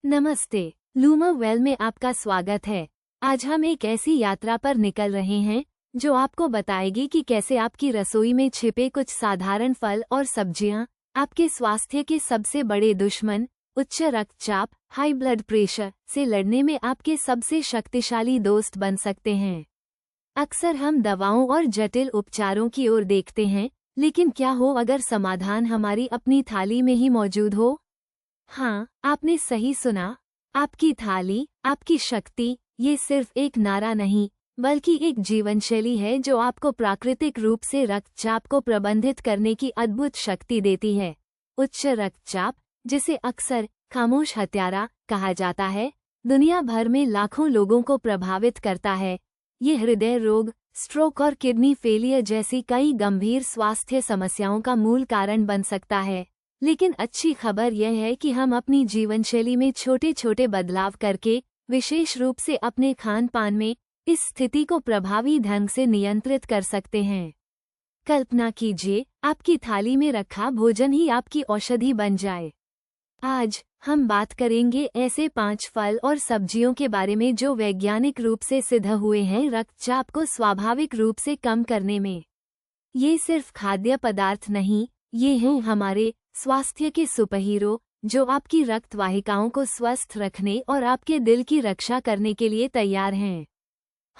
नमस्ते। लूमर वेल में आपका स्वागत है। आज हम एक ऐसी यात्रा पर निकल रहे हैं जो आपको बताएगी कि कैसे आपकी रसोई में छिपे कुछ साधारण फल और सब्जियां आपके स्वास्थ्य के सबसे बड़े दुश्मन उच्च रक्तचाप, हाई ब्लड प्रेशर से लड़ने में आपके सबसे शक्तिशाली दोस्त बन सकते हैं। अक्सर हम दवाओं और जटिल उपचारों की ओर देखते हैं, लेकिन क्या हो अगर समाधान हमारी अपनी थाली में ही मौजूद हो? हाँ, आपने सही सुना। आपकी थाली, आपकी शक्ति, ये सिर्फ एक नारा नहीं, बल्कि एक जीवनशैली है जो आपको प्राकृतिक रूप से रक्तचाप को प्रबंधित करने की अद्भुत शक्ति देती है। उच्च रक्तचाप, जिसे अक्सर खामोश हत्यारा कहा जाता है, दुनिया भर में लाखों लोगों को प्रभावित करता है। ये हृदय रोग, स्ट्रोक और किडनी फेलियर जैसी कई गंभीर स्वास्थ्य समस्याओं का मूल कारण बन सकता है। लेकिन अच्छी खबर यह है कि हम अपनी जीवनशैली में छोटे छोटे बदलाव करके, विशेष रूप से अपने खान पान में, इस स्थिति को प्रभावी ढंग से नियंत्रित कर सकते हैं। कल्पना कीजिए, आपकी थाली में रखा भोजन ही आपकी औषधि बन जाए। आज हम बात करेंगे ऐसे 5 फल और सब्जियों के बारे में जो वैज्ञानिक रूप से सिद्ध हुए हैं रक्तचाप को स्वाभाविक रूप से कम करने में। ये सिर्फ खाद्य पदार्थ नहीं, ये हैं हमारे स्वास्थ्य के सुपरहीरो जो आपकी रक्त वाहिकाओं को स्वस्थ रखने और आपके दिल की रक्षा करने के लिए तैयार हैं।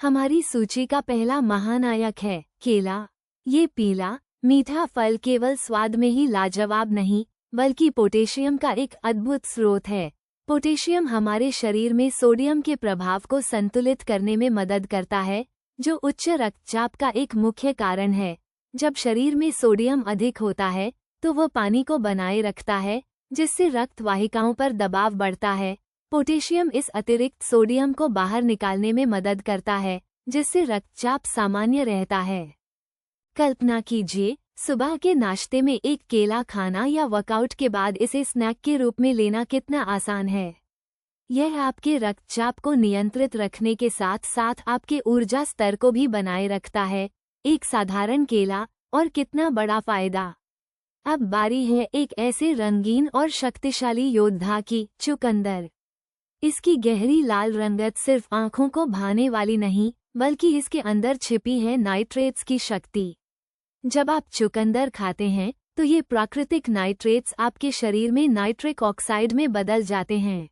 हमारी सूची का पहला महानायक है केला। ये पीला, मीठा फल केवल स्वाद में ही लाजवाब नहीं, बल्कि पोटेशियम का एक अद्भुत स्रोत है। पोटेशियम हमारे शरीर में सोडियम के प्रभाव को संतुलित करने में मदद करता है, जो उच्च रक्तचाप का एक मुख्य कारण है। जब शरीर में सोडियम अधिक होता है, तो वह पानी को बनाए रखता है, जिससे रक्त वाहिकाओं पर दबाव बढ़ता है। पोटेशियम इस अतिरिक्त सोडियम को बाहर निकालने में मदद करता है, जिससे रक्तचाप सामान्य रहता है। कल्पना कीजिए, सुबह के नाश्ते में एक केला खाना या वर्कआउट के बाद इसे स्नैक के रूप में लेना कितना आसान है। यह आपके रक्तचाप को नियंत्रित रखने के साथ साथ आपके ऊर्जा स्तर को भी बनाए रखता है। एक साधारण केला, और कितना बड़ा फायदा। अब बारी है एक ऐसे रंगीन और शक्तिशाली योद्धा की, चुकंदर। इसकी गहरी लाल रंगत सिर्फ आंखों को भाने वाली नहीं, बल्कि इसके अंदर छिपी है नाइट्रेट्स की शक्ति। जब आप चुकंदर खाते हैं, तो ये प्राकृतिक नाइट्रेट्स आपके शरीर में नाइट्रिक ऑक्साइड में बदल जाते हैं।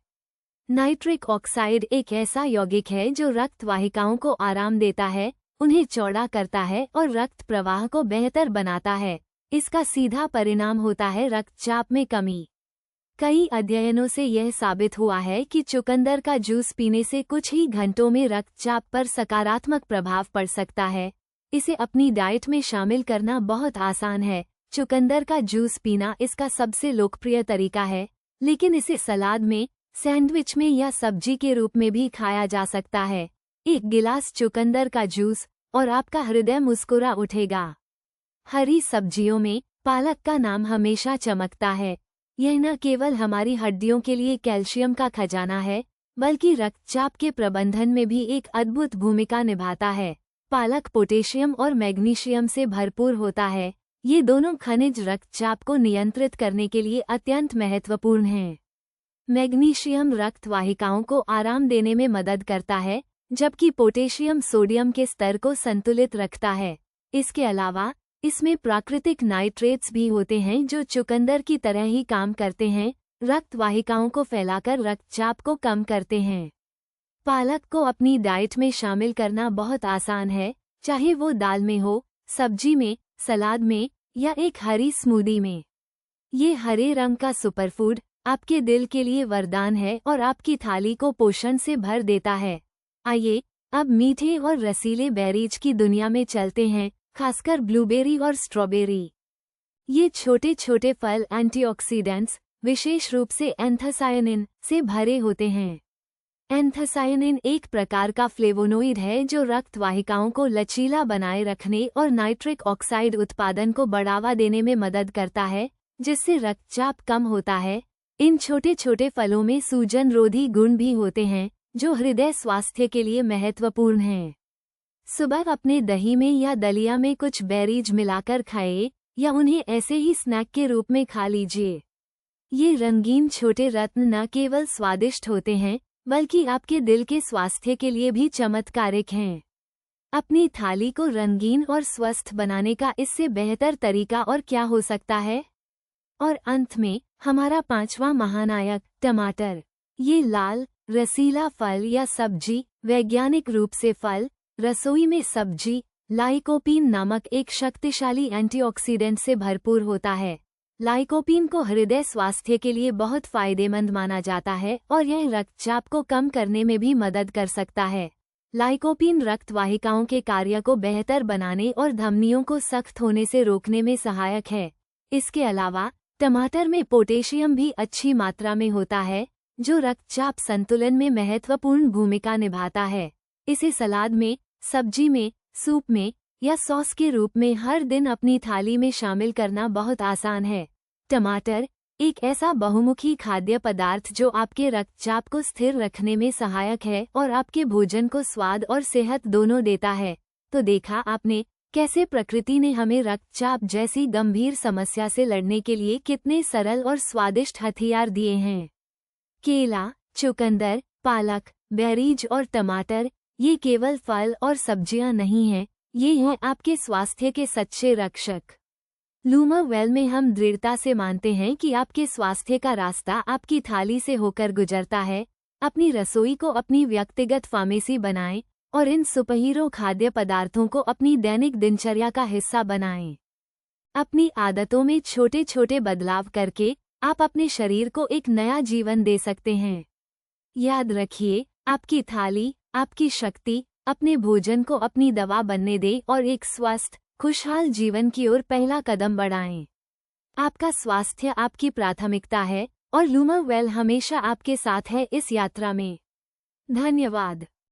नाइट्रिक ऑक्साइड एक ऐसा यौगिक है जो रक्त वाहिकाओं को आराम देता है, उन्हें चौड़ा करता है और रक्त प्रवाह को बेहतर बनाता है। इसका सीधा परिणाम होता है रक्तचाप में कमी। कई अध्ययनों से यह साबित हुआ है कि चुकंदर का जूस पीने से कुछ ही घंटों में रक्तचाप पर सकारात्मक प्रभाव पड़ सकता है। इसे अपनी डाइट में शामिल करना बहुत आसान है। चुकंदर का जूस पीना इसका सबसे लोकप्रिय तरीका है, लेकिन इसे सलाद में, सैंडविच में या सब्जी के रूप में भी खाया जा सकता है। एक गिलास चुकंदर का जूस और आपका हृदय मुस्कुरा उठेगा। हरी सब्जियों में पालक का नाम हमेशा चमकता है। यह न केवल हमारी हड्डियों के लिए कैल्शियम का खजाना है, बल्कि रक्तचाप के प्रबंधन में भी एक अद्भुत भूमिका निभाता है। पालक पोटेशियम और मैग्नीशियम से भरपूर होता है। ये दोनों खनिज रक्तचाप को नियंत्रित करने के लिए अत्यंत महत्वपूर्ण हैं। मैग्नीशियम रक्त वाहिकाओं को आराम देने में मदद करता है, जबकि पोटेशियम सोडियम के स्तर को संतुलित रखता है। इसके अलावा इसमें प्राकृतिक नाइट्रेट्स भी होते हैं जो चुकंदर की तरह ही काम करते हैं, रक्त वाहिकाओं को फैलाकर रक्तचाप को कम करते हैं। पालक को अपनी डाइट में शामिल करना बहुत आसान है, चाहे वो दाल में हो, सब्जी में, सलाद में या एक हरी स्मूदी में। ये हरे रंग का सुपरफूड आपके दिल के लिए वरदान है और आपकी थाली को पोषण से भर देता है। आइए अब मीठे और रसीले बेरीज की दुनिया में चलते हैं, खासकर ब्लूबेरी और स्ट्रॉबेरी। ये छोटे छोटे फल एंटीऑक्सीडेंट्स, विशेष रूप से एंथोसायनिन से भरे होते हैं। एंथोसायनिन एक प्रकार का फ्लेवोनोइड है जो रक्त वाहिकाओं को लचीला बनाए रखने और नाइट्रिक ऑक्साइड उत्पादन को बढ़ावा देने में मदद करता है, जिससे रक्तचाप कम होता है। इन छोटे छोटे फलों में सूजनरोधी गुण भी होते हैं, जो हृदय स्वास्थ्य के लिए महत्वपूर्ण हैं। सुबह अपने दही में या दलिया में कुछ बेरीज मिलाकर खाएं, या उन्हें ऐसे ही स्नैक के रूप में खा लीजिए। ये रंगीन छोटे रत्न न केवल स्वादिष्ट होते हैं, बल्कि आपके दिल के स्वास्थ्य के लिए भी चमत्कारिक हैं। अपनी थाली को रंगीन और स्वस्थ बनाने का इससे बेहतर तरीका और क्या हो सकता है? और अंत में हमारा पांचवा महानायक, टमाटर। ये लाल, रसीला फल या सब्जी, वैज्ञानिक रूप से फल, रसोई में सब्जी, लाइकोपीन नामक एक शक्तिशाली एंटीऑक्सीडेंट से भरपूर होता है। लाइकोपीन को हृदय स्वास्थ्य के लिए बहुत फायदेमंद माना जाता है और यह रक्तचाप को कम करने में भी मदद कर सकता है। लाइकोपीन रक्त वाहिकाओं के कार्य को बेहतर बनाने और धमनियों को सख्त होने से रोकने में सहायक है। इसके अलावा टमाटर में पोटेशियम भी अच्छी मात्रा में होता है, जो रक्तचाप संतुलन में महत्वपूर्ण भूमिका निभाता है। इसे सलाद में, सब्जी में, सूप में या सॉस के रूप में हर दिन अपनी थाली में शामिल करना बहुत आसान है। टमाटर एक ऐसा बहुमुखी खाद्य पदार्थ जो आपके रक्तचाप को स्थिर रखने में सहायक है और आपके भोजन को स्वाद और सेहत दोनों देता है। तो देखा आपने कैसे प्रकृति ने हमें रक्तचाप जैसी गंभीर समस्या से लड़ने के लिए कितने सरल और स्वादिष्ट हथियार दिए हैं। केला, चुकंदर, पालक, बेरीज और टमाटर ये केवल फल और सब्जियां नहीं हैं, ये हैं आपके स्वास्थ्य के सच्चे रक्षक। लूमा वेल में हम दृढ़ता से मानते हैं कि आपके स्वास्थ्य का रास्ता आपकी थाली से होकर गुजरता है। अपनी रसोई को अपनी व्यक्तिगत फार्मेसी बनाएं और इन सुपरहीरो खाद्य पदार्थों को अपनी दैनिक दिनचर्या का हिस्सा बनाएं। अपनी आदतों में छोटे छोटे बदलाव करके आप अपने शरीर को एक नया जीवन दे सकते हैं। याद रखिए, आपकी थाली आपकी शक्ति। अपने भोजन को अपनी दवा बनने दें और एक स्वस्थ, खुशहाल जीवन की ओर पहला कदम बढ़ाएं। आपका स्वास्थ्य आपकी प्राथमिकता है और लूमा वेल हमेशा आपके साथ है इस यात्रा में। धन्यवाद।